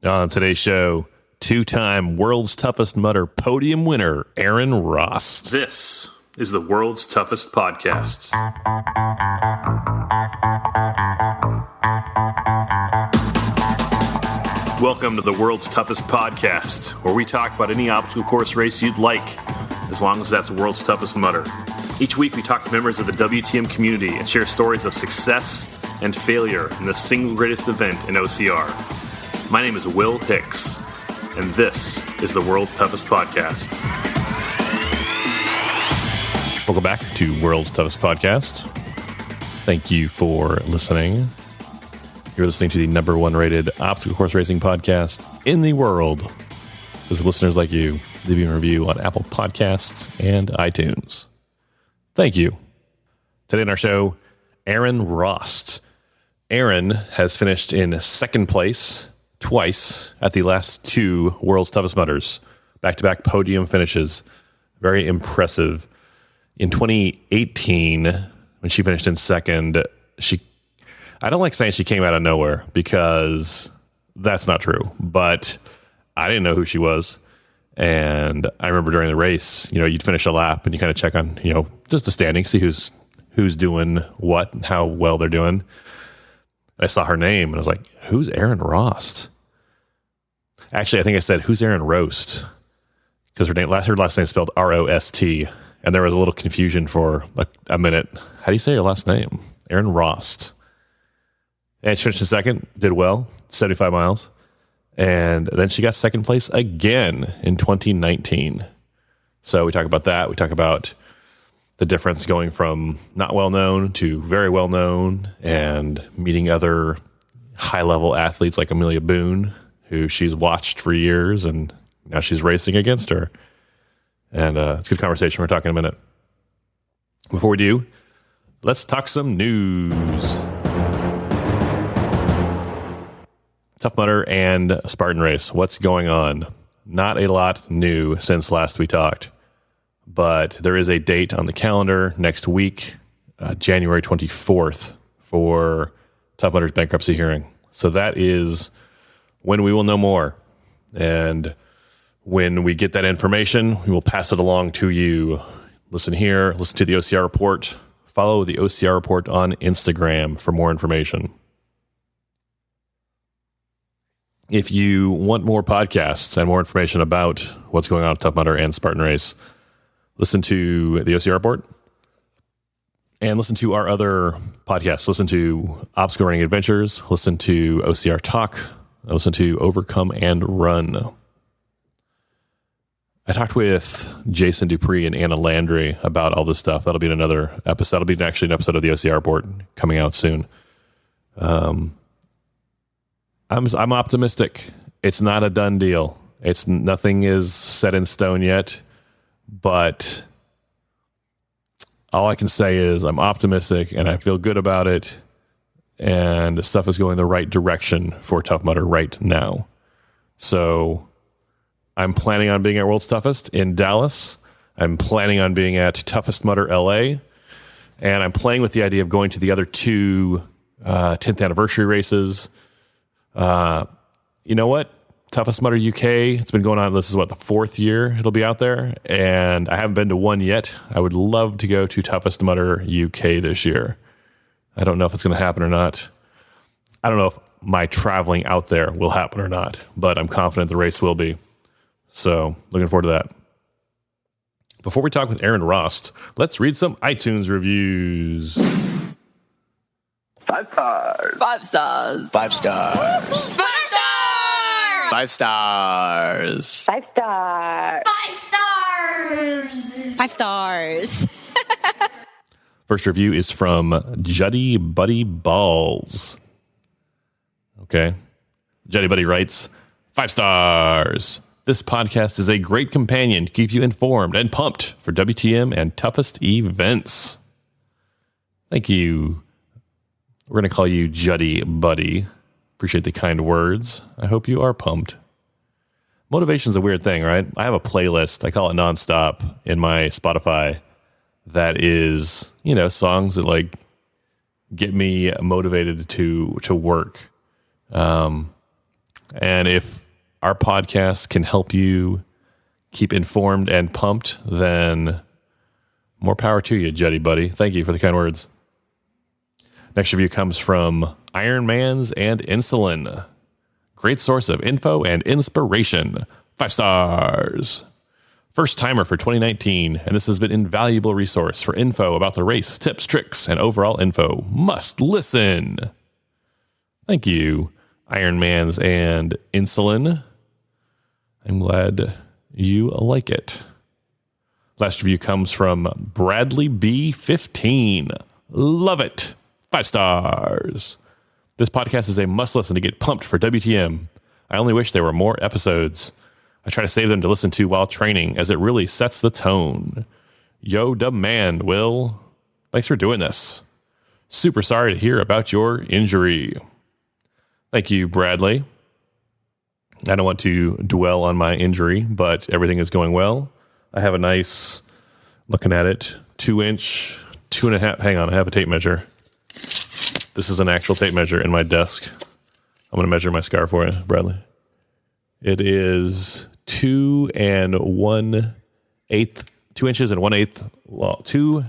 On today's show, two-time World's Toughest Mudder podium winner, Erin Rost. This is the World's Toughest Podcast. Welcome to the World's Toughest Podcast, where we talk about any obstacle course race you'd like, as long as that's World's Toughest Mudder. Each week we talk to members of the WTM community and share stories of success and failure in the single greatest event in OCR. My name is Will Hicks, and this is the World's Toughest Podcast. Welcome back to World's Toughest Podcast. Thank you for listening. You're listening to the number one rated obstacle course racing podcast in the world. This is listeners like you leaving a review on Apple Podcasts and iTunes. Thank you. Today on our show, Erin Rost. Erin has finished in second place twice at the last two World's Toughest Mudders. Back-to-back podium finishes. Very impressive. In 2018, when she finished in second, I don't like saying she came out of nowhere because that's not true. But I didn't know who she was. And I remember during the race, you'd finish a lap and you kind of check on, just the standing, see who's doing what and how well they're doing. I saw her name and I was like, who's Erin Rost? Actually, I think I said, who's Erin Rost? Because her last name is spelled R-O-S-T. And there was a little confusion for like a minute. How do you say your last name? Erin Rost. And she finished in second, did well, 75 miles. And then she got second place again in 2019. So we talk about that. We talk about the difference going from not well known to very well known and meeting other high level athletes like Amelia Boone, who she's watched for years and now she's racing against her. And it's a good conversation. We're talking in a minute. Before we do, let's talk some news. Tough Mudder and Spartan Race. What's going on? Not a lot new since last we talked. But there is a date on the calendar next week, January 24th, for Tough Mudder's bankruptcy hearing. So that is when we will know more. And when we get that information, we will pass it along to you. Listen here, listen to the OCR report. Follow the OCR report on Instagram for more information. If you want more podcasts and more information about what's going on with Tough Mudder and Spartan Race, listen to the OCR report and listen to our other podcasts. Listen to Obstacle Running Adventures, listen to OCR Talk, listen to Overcome and Run. I talked with Jason Dupree and Anna Landry about all this stuff. That'll be in another episode. It'll be actually an episode of the OCR report coming out soon. I'm optimistic. It's not a done deal. Nothing is set in stone yet. But all I can say is I'm optimistic and I feel good about it. And stuff is going the right direction for Tough Mudder right now. So I'm planning on being at World's Toughest in Dallas. I'm planning on being at Toughest Mudder LA. And I'm playing with the idea of going to the other two 10th anniversary races. You know what? Toughest Mudder UK, it's been going on, this is the fourth year it'll be out there, and I haven't been to one yet. I would love to go to Toughest Mudder UK this year. I don't know if it's going to happen or not. I don't know if my traveling out there will happen or not, but I'm confident the race will be. So, looking forward to that. Before we talk with Erin Rost, let's read some iTunes reviews. 5 stars. 5 stars. 5 stars. 5 stars. 5 stars. 5 stars. 5 stars. 5 stars. First review is from Juddy Buddy Balls. Okay. Juddy Buddy writes, 5 stars. This podcast is a great companion to keep you informed and pumped for WTM and toughest events. Thank you. We're going to call you Juddy Buddy. Appreciate the kind words. I hope you are pumped. Motivation's a weird thing, right? I have a playlist. I call it Nonstop in my Spotify. That is, songs that get me motivated to work. And if our podcast can help you keep informed and pumped, then more power to you, Jetty Buddy. Thank you for the kind words. Next review comes from Ironmans and Insulin. Great source of info and inspiration. 5 stars. First timer for 2019, and this has been an invaluable resource for info about the race, tips, tricks, and overall info. Must listen. Thank you, Ironmans and Insulin. I'm glad you like it. Last review comes from Bradley B15. Love it. 5 stars. This podcast is a must listen to get pumped for WTM. I only wish there were more episodes. I try to save them to listen to while training, as it really sets the tone. Yo, demand, Will. Thanks for doing this. Super sorry to hear about your injury. Thank you, Bradley. I don't want to dwell on my injury, but everything is going well. I have a nice, looking at it, 2-inch, 2.5. Hang on, I have a tape measure. This is an actual tape measure in my desk. I'm going to measure my scar for you, Bradley. It is 2 1/8, 2 inches and 1/8, well, 2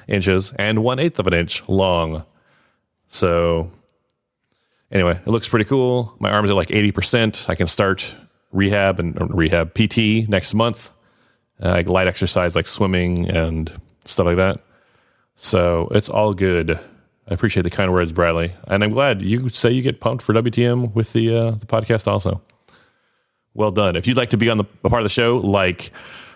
inches and 1/8 of an inch long. So anyway, it looks pretty cool. My arm's at like 80%. I can start rehab PT next month. Like light exercise like swimming and stuff like that. So it's all good. I appreciate the kind words, Bradley. And I'm glad you say you get pumped for WTM with the podcast also. Well done. If you'd like to be on a part of the show like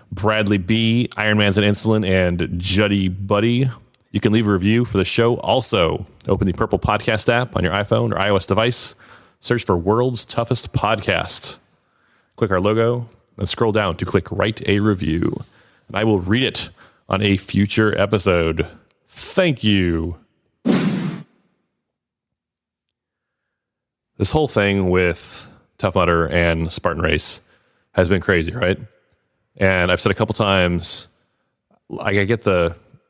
Bradley B, Ironmans and Insulin, and Juddy Buddy, you can leave a review for the show. Also, open the Purple Podcast app on your iPhone or iOS device. Search for World's Toughest Podcast. Click our logo and scroll down to click Write a Review. And I will read it on a future episode. Thank you. This whole thing with Tough Mudder and Spartan Race has been crazy, right? And I've said a couple times, like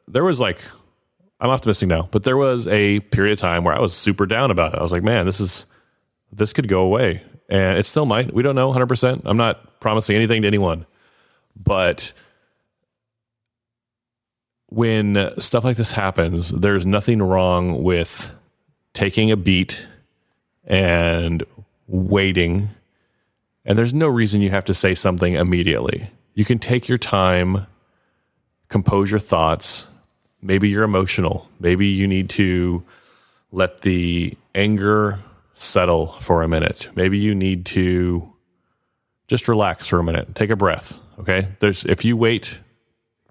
there was like, I'm optimistic now, but there was a period of time where I was super down about it. I was like, man, this could go away. And it still might. We don't know 100%. I'm not promising anything to anyone. But when stuff like this happens, there's nothing wrong with taking a beat and waiting. And there's no reason you have to say something immediately. You can take your time, compose your thoughts. Maybe you're emotional. Maybe you need to let the anger settle for a minute. Maybe you need to just relax for a minute. Take a breath. Okay. If you wait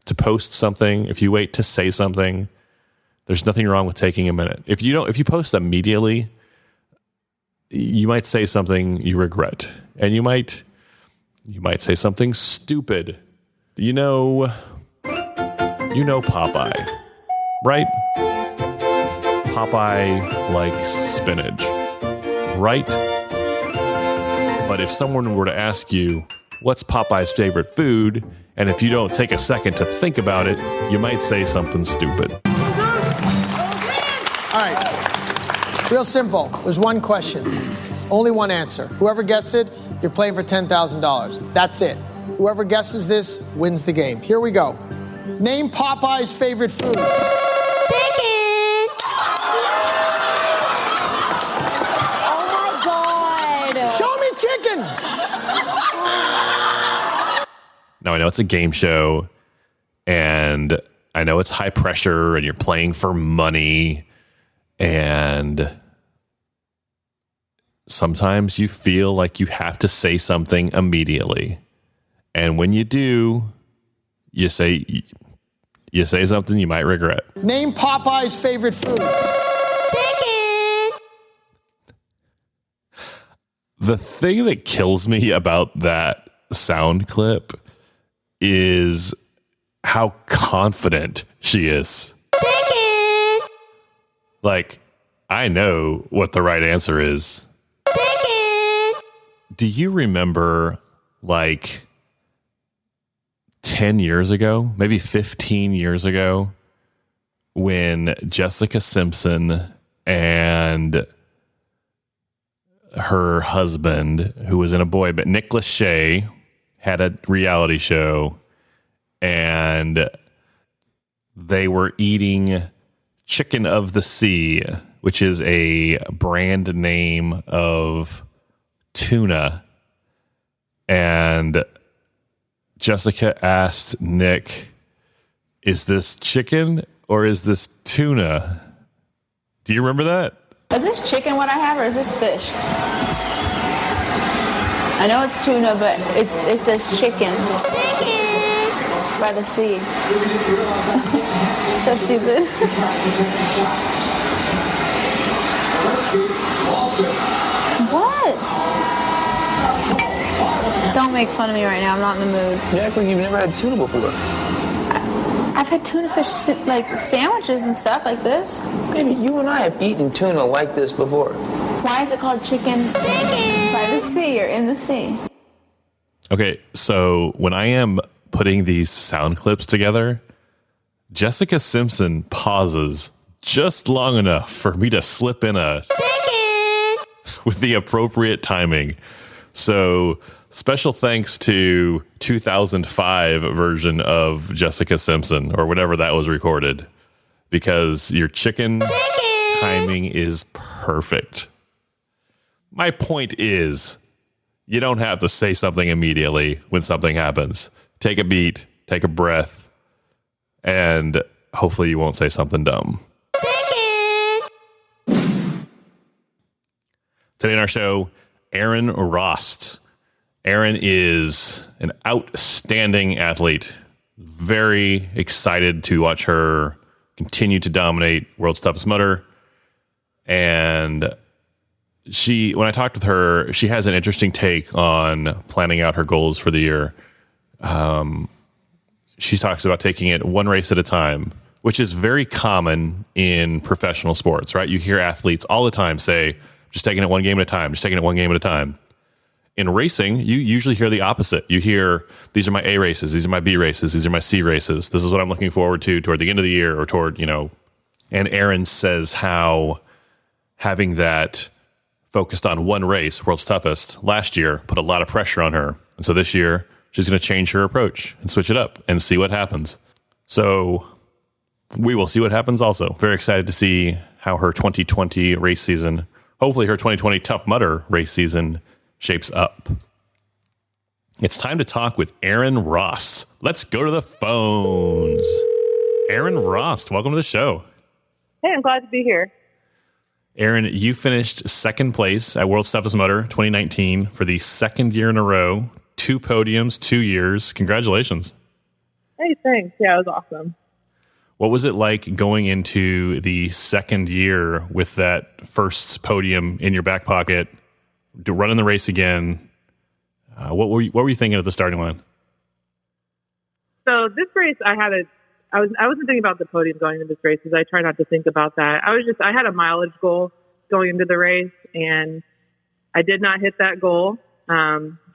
to post something, if you wait to say something, there's nothing wrong with taking a minute. If you post immediately, you might say something you regret, and you might say something stupid. You know Popeye, right? Popeye likes spinach, right? But if someone were to ask you, what's Popeye's favorite food? And if you don't take a second to think about it, you might say something stupid. All right. Real simple. There's one question. Only one answer. Whoever gets it, you're playing for $10,000. That's it. Whoever guesses this wins the game. Here we go. Name Popeye's favorite food. Chicken! Oh my God. Show me chicken! Now, I know it's a game show, and I know it's high pressure, and you're playing for money, and sometimes you feel like you have to say something immediately. And when you do, you say something you might regret. Name Popeye's favorite food. Chicken! The thing that kills me about that sound clip is how confident she is. Chicken! Like, I know what the right answer is. Chicken! Do you remember, like, 10 years ago, maybe 15 years ago, when Jessica Simpson and her husband, who was in a boy, but Nick Lachey had a reality show, and they were eating chicken of the sea, which is a brand name of tuna. And Jessica asked Nick, is this chicken or is this tuna? Do you remember that? Is this chicken what I have, or is this fish? I know it's tuna, but it says chicken. Chicken! By the sea. Is that stupid? What? Don't make fun of me right now. I'm not in the mood. You act like you've never had tuna before. I've had tuna fish like sandwiches and stuff like this. Maybe you and I have eaten tuna like this before. Why is it called chicken? Chicken! By the sea or in the sea? Okay, so when I am putting these sound clips together, Jessica Simpson pauses just long enough for me to slip in a Chicken! with the appropriate timing. So special thanks to 2005 version of Jessica Simpson, or whenever that was recorded, because your chicken timing is perfect. My point is, you don't have to say something immediately when something happens. Take a beat, take a breath, and hopefully you won't say something dumb. Chicken! Today on our show, Erin Rost. Erin is an outstanding athlete. Very excited to watch her continue to dominate World's Toughest Mudder. And when I talked with her, she has an interesting take on planning out her goals for the year. She talks about taking it one race at a time, which is very common in professional sports, right? You hear athletes all the time say, just taking it one game at a time, just taking it one game at a time. In racing, you usually hear the opposite. You hear, these are my A races, these are my B races, these are my C races. This is what I'm looking forward to toward the end of the year, or toward, and Erin says how having that focused on one race, World's Toughest, last year put a lot of pressure on her. And so this year, she's going to change her approach and switch it up and see what happens. So we will see what happens also. Very excited to see how her 2020 race season, hopefully her 2020 Tough Mudder race season, shapes up. It's time to talk with Erin Rost. Let's go to the phones. Erin Rost, welcome to the show. Hey, I'm glad to be here. Erin, you finished second place at World's Toughest Mudder 2019 for the second year in a row. 2 podiums, 2 years. Congratulations. Hey, thanks. Yeah, it was awesome. What was it like going into the second year with that first podium in your back pocket, to run in the race again? What were you thinking at the starting line? So this race, I wasn't thinking about the podium going into this race, because I try not to think about that. I had a mileage goal going into the race, and I did not hit that goal.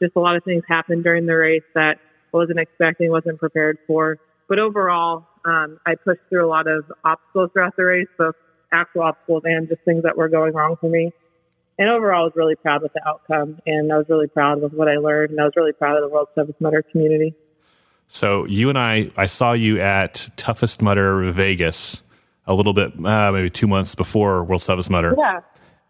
Just a lot of things happened during the race that I wasn't expecting, wasn't prepared for. But overall, I pushed through a lot of obstacles throughout the race, both actual obstacles and just things that were going wrong for me. And overall, I was really proud with the outcome, and I was really proud with what I learned, and I was really proud of the World's Toughest Mudder community. So you and I saw you at Toughest Mudder Vegas a little bit, maybe 2 months before World's Toughest Mudder. Yeah.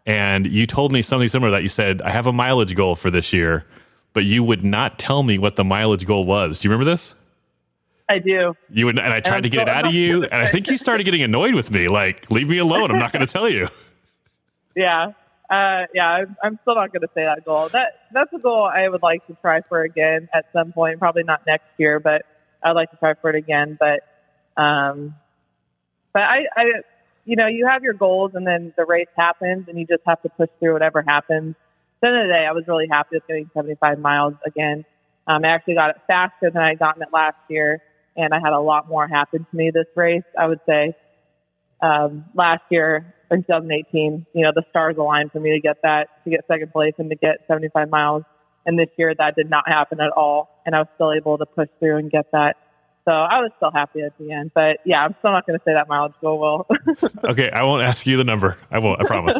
And you told me something similar, that you said, I have a mileage goal for this year, but you would not tell me what the mileage goal was. Do you remember this? I do. You would, and I tried to get it out of you, and I think you started getting annoyed with me, like, leave me alone, I'm not going to tell you. Yeah. I'm still not going to say that goal. That's a goal I would like to try for again at some point. Probably not next year, but I'd like to try for it again. But you have your goals, and then the race happens, and you just have to push through whatever happens. At the end of the day, I was really happy with getting 75 miles again. I actually got it faster than I had gotten it last year, and I had a lot more happen to me this race. I would say last year, in 2018, the stars aligned for me to get second place and to get 75 miles. And this year that did not happen at all. And I was still able to push through and get that So I was still happy at the end. But yeah, I'm still not going to say that mileage goal will. Okay, I won't ask you the number. I won't. I promise.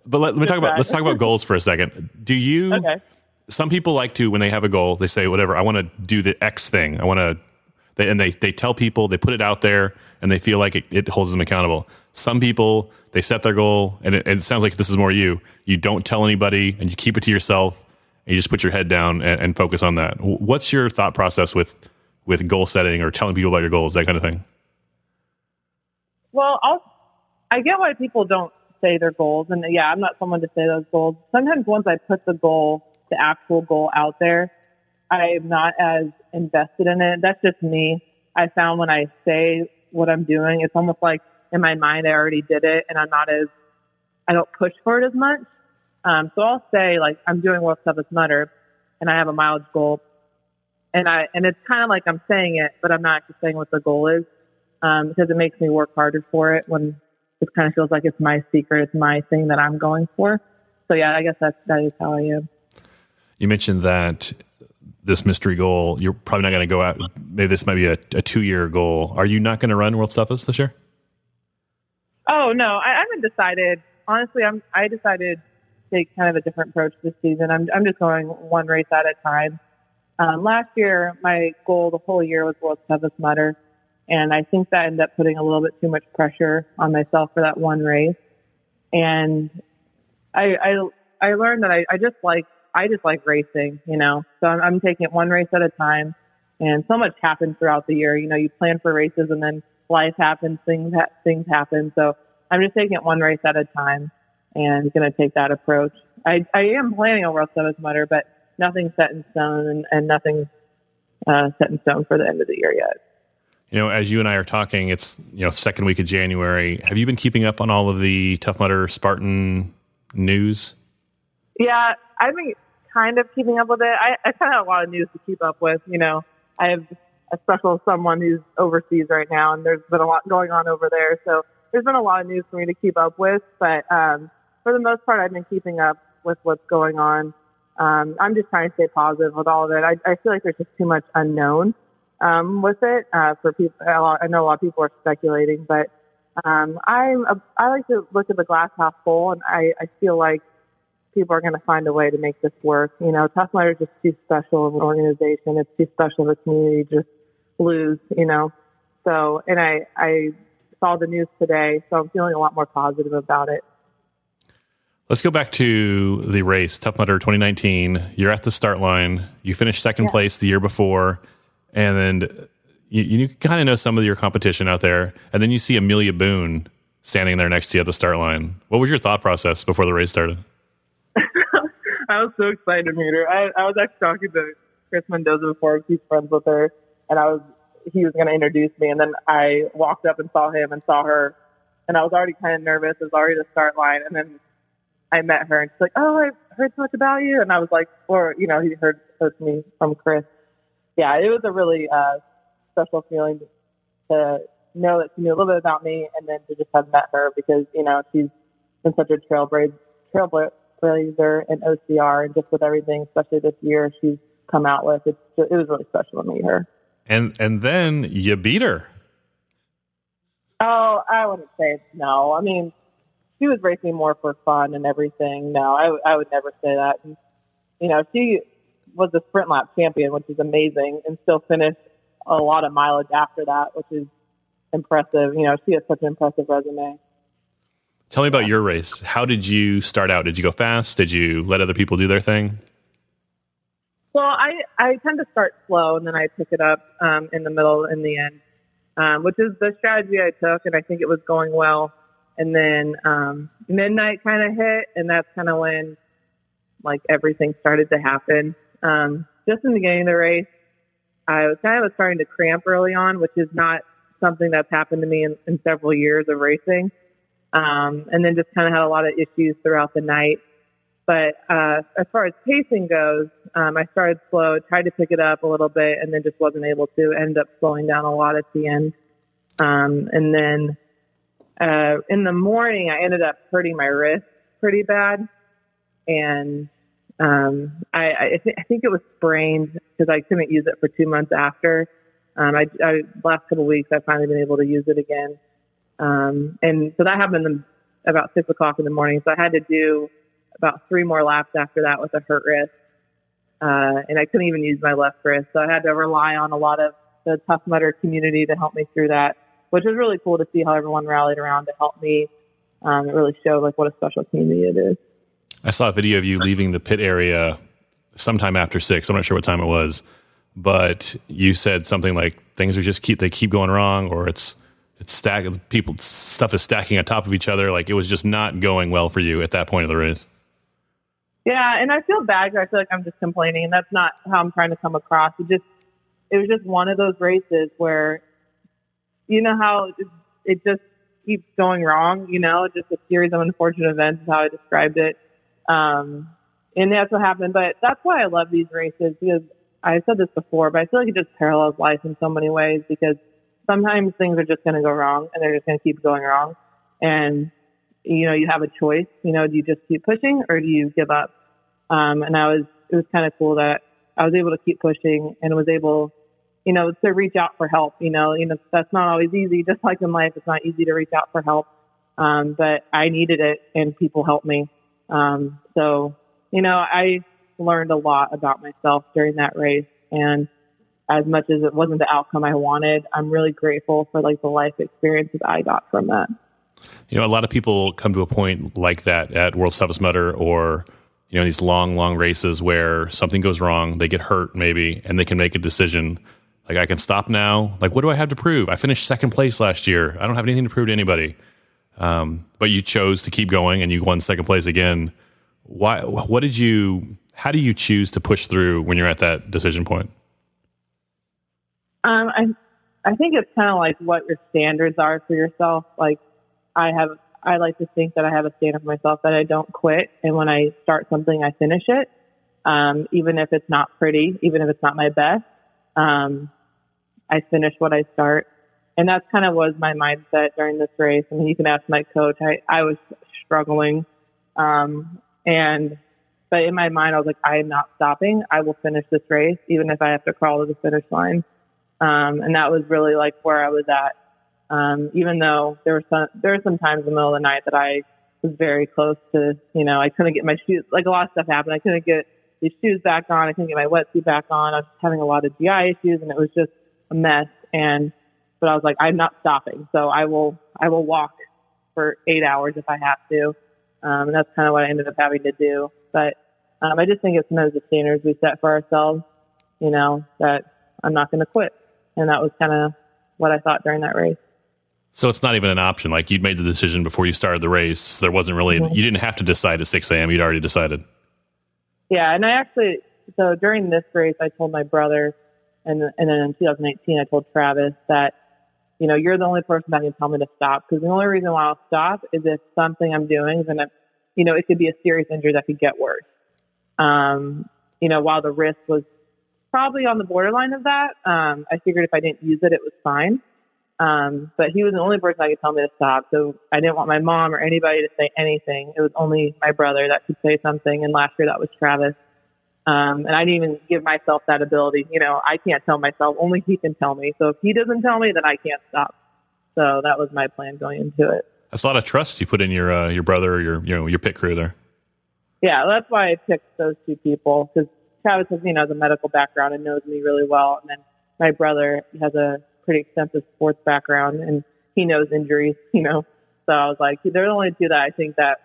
But let's talk about goals for a second. Do you? Okay. Some people like to, when they have a goal, they say, whatever, I want to do the X thing. I want to, they tell people, they put it out there, and they feel like it holds them accountable. Some people, they set their goal, and it sounds like this is more you. You don't tell anybody, and you keep it to yourself, and you just put your head down and focus on that. What's your thought process with goal setting or telling people about your goals, that kind of thing? Well, I get why people don't say their goals. And yeah, I'm not someone to say those goals. Sometimes once I put the actual goal out there, I'm not as invested in it. That's just me. I found when I say what I'm doing, it's almost like in my mind, I already did it and I don't push for it as much. So I'll say like, I'm doing World's Toughest Mudder and I have a mileage goal. And it's kind of like I'm saying it, but I'm not actually saying what the goal is, because it makes me work harder for it when it kind of feels like it's my secret. It's my thing that I'm going for. So yeah, I guess that is how I am. You mentioned that this mystery goal, you're probably not going to go out. Maybe this might be a 2-year goal. Are you not going to run World's Toughest this year? Oh no, I haven't decided. Honestly, I decided to take kind of a different approach this season. I'm just going one race at a time. Last year, my goal the whole year was World's Toughest Mudder. And I think that ended up putting a little bit too much pressure on myself for that one race. And I learned that I just like racing, you know, so I'm taking it one race at a time. And so much happens throughout the year. You know, you plan for races and then life happens, things happen. So I'm just taking it one race at a time and going to take that approach. I am planning on World's Toughest Mudder, but nothing's set in stone and nothing's set in stone for the end of the year yet. You know, as you and I are talking, it's, second week of January. Have you been keeping up on all of the Tough Mudder Spartan news? Yeah, I've been kind of keeping up with it. I kind of have a lot of news to keep up with. You know, I have a special someone who's overseas right now, and there's been a lot going on over there. So there's been a lot of news for me to keep up with. But for the most part, I've been keeping up with what's going on. I'm just trying to stay positive with all of it. I feel like there's just too much unknown with it for people. I know a lot of people are speculating, but I like to look at the glass half full, and I feel like people are going to find a way to make this work. You know, Tough Mudder is just too special of an organization. It's too special of a community to just lose, you know. So, and I saw the news today, so I'm feeling a lot more positive about it. Let's go back to the race, Tough Mudder 2019. You're at the start line. You finished second place the year before, and then you kind of know some of your competition out there, and then you see Amelia Boone standing there next to you at the start line. What was your thought process before the race started? I was so excited to meet her. I was actually talking to Chris Mendoza before. He's friends with her, and he was going to introduce me, and then I walked up and saw him and saw her, and I was already kind of nervous. It was already the start line, and then I met her, and she's like, "Oh, I've heard so much about you," and I was like, he heard me from Chris. Yeah, it was a really special feeling to know that she knew a little bit about me, and then to just have met her because she's been such a trailblazer in OCR, and just with everything, especially this year, she's come out with. It was really special to meet her. And then you beat her. Oh, I wouldn't say no. I mean, she was racing more for fun and everything. No, I would never say that. And, she was a sprint lap champion, which is amazing, and still finished a lot of mileage after that, which is impressive. She has such an impressive resume. Tell me about your race. How did you start out? Did you go fast? Did you let other people do their thing? Well, I tend to start slow, and then I pick it up in the middle and the end, which is the strategy I took, and I think it was going well. And then midnight kind of hit, and that's kind of when everything started to happen. Just in the beginning of the race, I was starting to cramp early on, which is not something that's happened to me in several years of racing. And then just kind of had a lot of issues throughout the night. But as far as pacing goes, I started slow, tried to pick it up a little bit, and then just wasn't able to. End up slowing down a lot at the end. And then in the morning, I ended up hurting my wrist pretty bad. And I think it was sprained because I couldn't use it for 2 months after. Last couple of weeks, I've finally been able to use it again. And so that happened about 6 o'clock in the morning. So I had to do about 3 more laps after that with a hurt wrist. And I couldn't even use my left wrist. So I had to rely on a lot of the Tough Mudder community to help me through that, which was really cool to see how everyone rallied around to help me. It really showed like what a special community it is. I saw a video of you leaving the pit area sometime after 6. I'm not sure what time it was, but you said something like things are just keep going wrong, or it's stuff is stacking on top of each other. Like it was just not going well for you at that point of the race. Yeah, and I feel bad because I feel like I'm just complaining, and that's not how I'm trying to come across. It was just one of those races where, you know how it just keeps going wrong, just a series of unfortunate events is how I described it. And that's what happened. But that's why I love these races, because I said this before, but I feel like it just parallels life in so many ways, because sometimes things are just going to go wrong and they're just going to keep going wrong. And, you have a choice, do you just keep pushing or do you give up? And it was kind of cool that I was able to keep pushing and was able, to reach out for help. That's not always easy. Just like in life, it's not easy to reach out for help. But I needed it and people helped me. So, I learned a lot about myself during that race. And as much as it wasn't the outcome I wanted, I'm really grateful for like the life experiences I got from that. A lot of people come to a point like that at World's Toughest Mudder, or these long races where something goes wrong, they get hurt maybe, and they can make a decision. Like, I can stop now. Like, what do I have to prove? I finished second place last year. I don't have anything to prove to anybody. But you chose to keep going and you won second place again. Why? How do you choose to push through when you're at that decision point? I think it's kind of like what your standards are for yourself. Like I like to think that I have a standard for myself that I don't quit. And when I start something, I finish it. Even if it's not pretty, even if it's not my best, I finish what I start. And that's kind of was my mindset during this race. I mean, you can ask my coach. I was struggling. But in my mind, I was like, I am not stopping. I will finish this race, even if I have to crawl to the finish line. And that was really like where I was at. Even though there were some times in the middle of the night that I was very close to, I couldn't get my shoes, like a lot of stuff happened. I couldn't get these shoes back on. I couldn't get my wetsuit back on. I was having a lot of GI issues and it was just a mess. But I was like, I'm not stopping. So I will walk for 8 hours if I have to. And that's kind of what I ended up having to do. But, I just think it's one of the standards we set for ourselves, that I'm not going to quit. And that was kind of what I thought during that race. So it's not even an option. Like, you'd made the decision before you started the race. There wasn't really, you didn't have to decide at 6 a.m. You'd already decided. Yeah. And so during this race, I told my brother, and then in 2018, I told Travis that, you're the only person that can tell me to stop. Because the only reason why I'll stop is if something I'm doing is it could be a serious injury that could get worse. While the wrist was probably on the borderline of that, I figured if I didn't use it, it was fine. But he was the only person that could tell me to stop. So I didn't want my mom or anybody to say anything. It was only my brother that could say something. And last year that was Travis. And I didn't even give myself that ability. I can't tell myself, only he can tell me. So if he doesn't tell me, then I can't stop. So that was my plan going into it. That's a lot of trust you put in your brother or your pit crew there. Yeah, that's why I picked those two people, because Travis has, has a medical background and knows me really well. And then my brother has a pretty extensive sports background and he knows injuries, So I was like, they're the only two that I think that,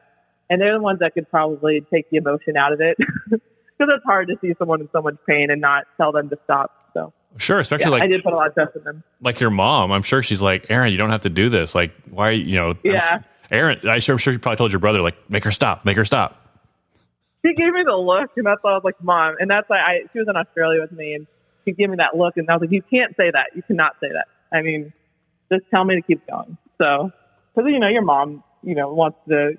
and they're the ones that could probably take the emotion out of it. Because it's hard to see someone in so much pain and not tell them to stop. So sure, especially I did put a lot of trust in them. Like your mom, I'm sure she's like, Erin, you don't have to do this. Like, why? Yeah. Erin, I'm sure you probably told your brother, like, make her stop. She gave me the look, and that's why I was like, Mom. And that's why she was in Australia with me, and she gave me that look, and I was like, you can't say that. You cannot say that. I mean, just tell me to keep going. So, because your mom, wants to,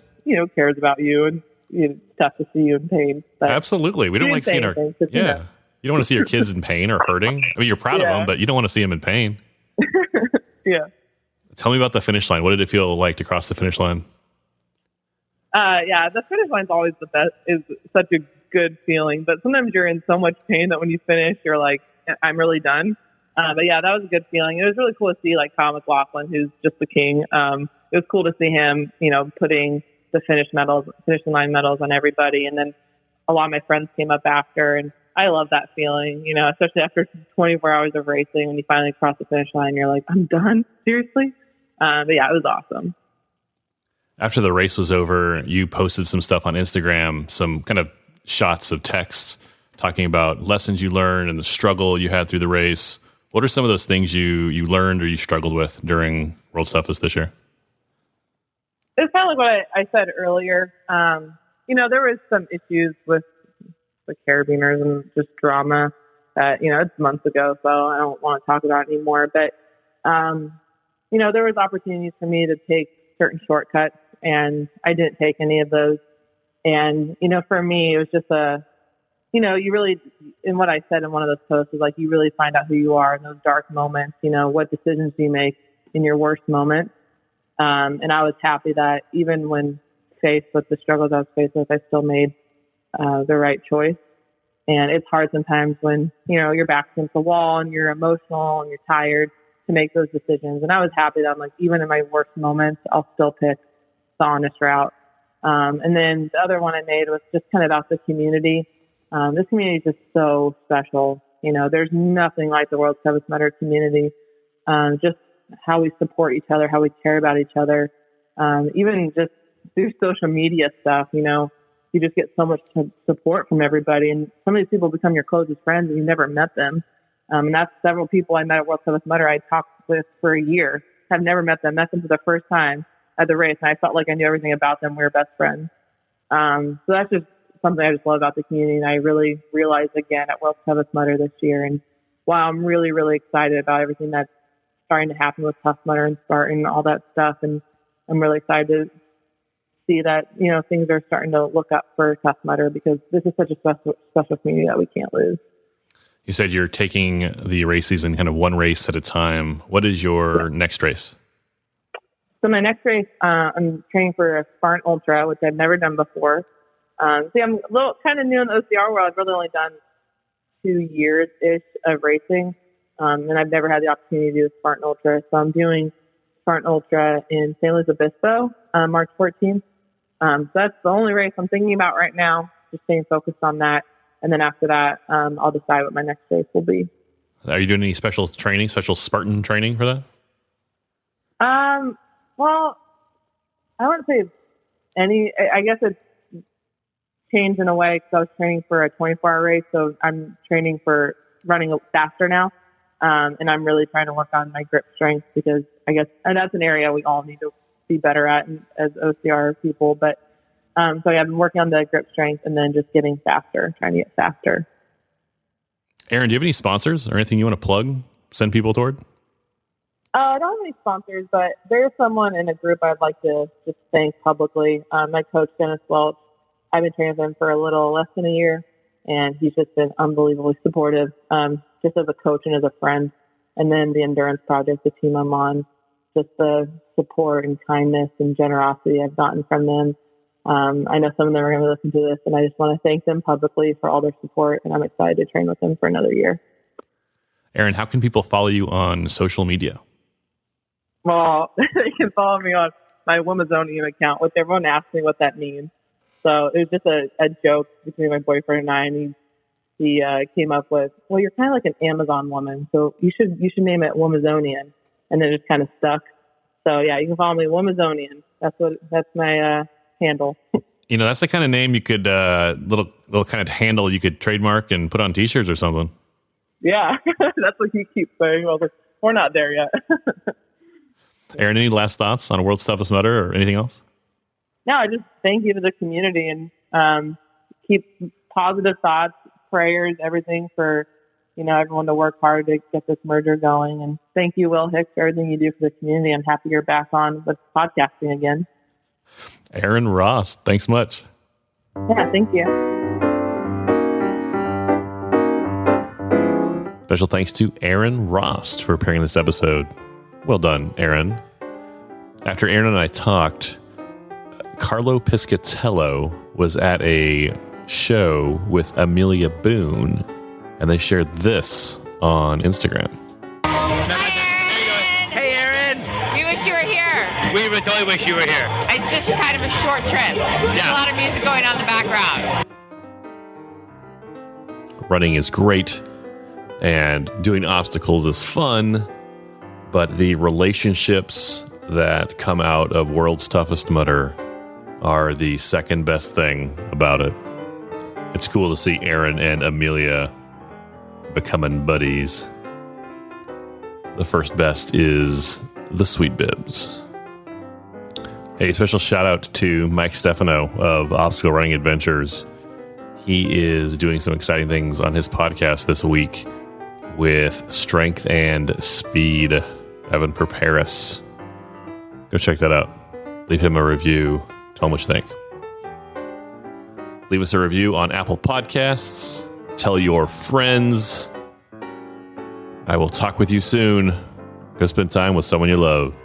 cares about you and. It's tough to see you in pain. Absolutely. We don't like seeing our... Yeah. You don't want to see your kids in pain or hurting. I mean, you're proud of them, but you don't want to see them in pain. Yeah. Tell me about the finish line. What did it feel like to cross the finish line? The finish line's always the best. Is such a good feeling. But sometimes you're in so much pain that when you finish, you're like, I'm really done. But yeah, that was a good feeling. It was really cool to see like Kyle McLaughlin, who's just the king. It was cool to see him, putting the finish line medals on everybody. And then a lot of my friends came up after, and I love that feeling, especially after 24 hours of racing, when you finally cross the finish line, you're like, I'm done. Seriously? But yeah, it was awesome. After the race was over, you posted some stuff on Instagram, some kind of shots of text talking about lessons you learned and the struggle you had through the race. What are some of those things you learned or you struggled with during World's Toughest this year? It's kind of like what I said earlier. There was some issues with the carabiners and just drama that, it's months ago, so I don't want to talk about it anymore. But, there was opportunities for me to take certain shortcuts, and I didn't take any of those. And, for me, it was just you really, in what I said in one of those posts, is like you really find out who you are in those dark moments, what decisions do you make in your worst moments. And I was happy that even when faced with the struggles I was faced with, I still made the right choice. And it's hard sometimes when, your back's against the wall and you're emotional and you're tired to make those decisions. And I was happy that I'm like, even in my worst moments, I'll still pick the honest route. And then the other one I made was just kind of about the community. This community is just so special. There's nothing like the World's Toughest Mudder community. Just how we support each other, how we care about each other. Even just through social media stuff, you just get so much support from everybody. And some of these people become your closest friends and you've never met them. And that's several people I met at World's Toughest Mudder I talked with for a year. Have never met them for the first time at the race. And I felt like I knew everything about them. We were best friends. So that's just something I just love about the community. And I really realized again at World's Toughest Mudder this year. And wow, I'm really, really excited about everything that's starting to happen with Tough Mudder and Spartan and all that stuff. And I'm really excited to see that, things are starting to look up for Tough Mudder because this is such a special community that we can't lose. You said you're taking the race season kind of one race at a time. What is your next race? So my next race, I'm training for a Spartan Ultra, which I've never done before. I'm a little kind of new in the OCR world. I've really only done 2 years-ish of racing. And I've never had the opportunity to do a Spartan Ultra. So I'm doing Spartan Ultra in San Luis Obispo, March 14th. So that's the only race I'm thinking about right now, just staying focused on that. And then after that, I'll decide what my next race will be. Are you doing any special Spartan training for that? Well, I wouldn't say any. I guess it's changed in a way because I was training for a 24-hour race. So I'm training for running faster now. And I'm really trying to work on my grip strength because I guess, and that's an area we all need to be better at as OCR people. But, so yeah, I've been working on the grip strength and then just getting faster, trying to get faster. Erin, do you have any sponsors or anything you want to plug, send people toward? I don't have any sponsors, but there's someone in a group I'd like to just thank publicly. My coach, Dennis Welch, I've been training with him for a little less than a year, and he's just been unbelievably supportive, just as a coach and as a friend. And then the Endurance Project, the team I'm on, just the support and kindness and generosity I've gotten from them. I know some of them are going to listen to this, and I just want to thank them publicly for all their support, and I'm excited to train with them for another year. Erin, how can people follow you on social media? Well, they can follow me on my Women'sonian account, which everyone asks me what that means. So it was just a joke between my boyfriend and I, and he came up with, well, you're kind of like an Amazon woman, so you should name it Women'sonian, and then it just kind of stuck. So yeah, you can follow me Women'sonian. That's my handle. That's the kind of name you could little kind of handle you could trademark and put on T-shirts or something. Yeah, that's what he keeps saying. I was like, we're not there yet. Erin, any last thoughts on World's Toughest Mudder or anything else? No, I just thank you to the community and keep positive thoughts, prayers, everything for everyone to work hard to get this merger going. And thank you, Will Hicks, for everything you do for the community. I'm happy you're back on with podcasting again. Erin Rost, thanks much. Yeah, thank you. Special thanks to Erin Rost for appearing in this episode. Well done, Erin. After Erin and I talked, Carlo Piscatello was at a show with Amelia Boone, and they shared this on Instagram. We would totally wish you were here. It's just kind of a short trip. There's a lot of music going on in the background. Running is great, and doing obstacles is fun, but the relationships that come out of World's Toughest Mudder are the second best thing about it. It's cool to see Erin and Amelia becoming buddies. The first best is the Sweet Bibs. A special shout out to Mike Stefano of Obstacle Running Adventures. He is doing some exciting things on his podcast this week with strength and speed. Evan Perperis. Go check that out. Leave him a review. Tell him what you think. Leave us a review on Apple Podcasts. Tell your friends. I will talk with you soon. Go spend time with someone you love.